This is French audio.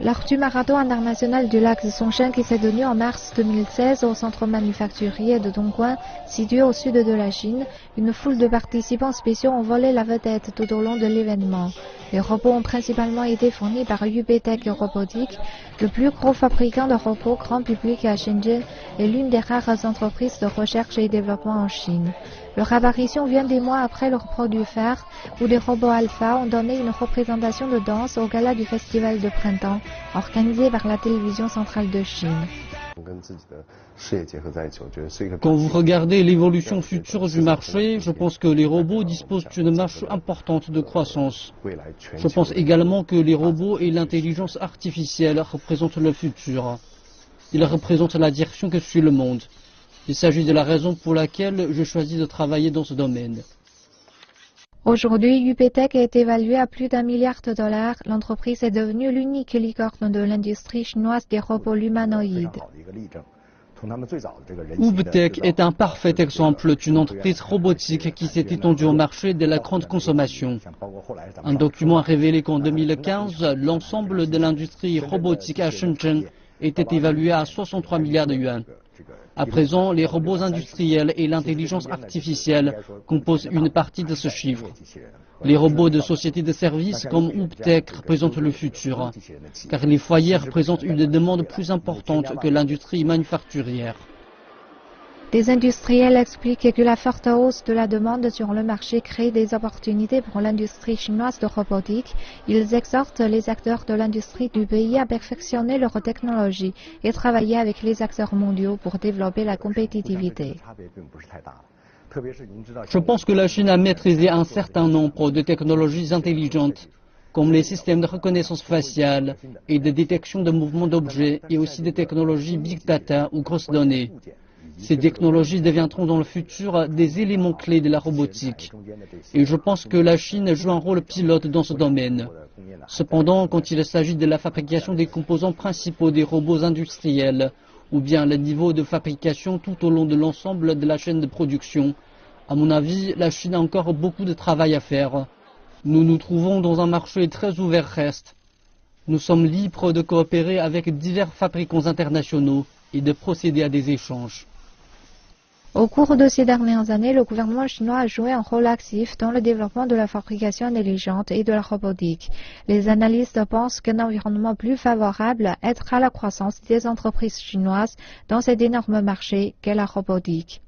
Lors du marathon international du lac Songshan qui s'est tenu en mars 2016 au centre manufacturier de Dongguan, situé au sud de la Chine, une foule de participants spéciaux ont volé la vedette tout au long de l'événement. Les robots ont principalement été fournis par UBTech Robotics, le plus gros fabricant de robots grand public à Shenzhen et l'une des rares entreprises de recherche et développement en Chine. Leur apparition vient des mois après leur produit phare, où des robots alpha ont donné une représentation de danse au gala du festival de printemps, organisé par la télévision centrale de Chine. Quand vous regardez l'évolution future du marché, je pense que les robots disposent d'une marge importante de croissance. Je pense également que les robots et l'intelligence artificielle représentent le futur. Ils représentent la direction que suit le monde. Il s'agit de la raison pour laquelle je choisis de travailler dans ce domaine. Aujourd'hui, UBTech est évaluée à plus d'1 milliard de dollars. L'entreprise est devenue l'unique licorne de l'industrie chinoise des robots humanoïdes. UBTech est un parfait exemple d'une entreprise robotique qui s'est étendue au marché de la grande consommation. Un document a révélé qu'en 2015, l'ensemble de l'industrie robotique à Shenzhen était évalué à 63 milliards de yuan. À présent, les robots industriels et l'intelligence artificielle composent une partie de ce chiffre. Les robots de sociétés de services comme UBTech représentent le futur, car les foyers représentent une demande plus importante que l'industrie manufacturière. Des industriels expliquent que la forte hausse de la demande sur le marché crée des opportunités pour l'industrie chinoise de robotique. Ils exhortent les acteurs de l'industrie du pays à perfectionner leur technologie et travailler avec les acteurs mondiaux pour développer la compétitivité. Je pense que la Chine a maîtrisé un certain nombre de technologies intelligentes, comme les systèmes de reconnaissance faciale et de détection de mouvements d'objets, et aussi des technologies Big Data ou grosses données. Ces technologies deviendront dans le futur des éléments clés de la robotique. Et je pense que la Chine joue un rôle pilote dans ce domaine. Cependant, quand il s'agit de la fabrication des composants principaux des robots industriels, ou bien le niveau de fabrication tout au long de l'ensemble de la chaîne de production, à mon avis, la Chine a encore beaucoup de travail à faire. Nous nous trouvons dans un marché très ouvert-reste. Nous sommes libres de coopérer avec divers fabricants internationaux et de procéder à des échanges. Au cours de ces dernières années, le gouvernement chinois a joué un rôle actif dans le développement de la fabrication intelligente et de la robotique. Les analystes pensent qu'un environnement plus favorable aidera à la croissance des entreprises chinoises dans cet énorme marché qu'est la robotique.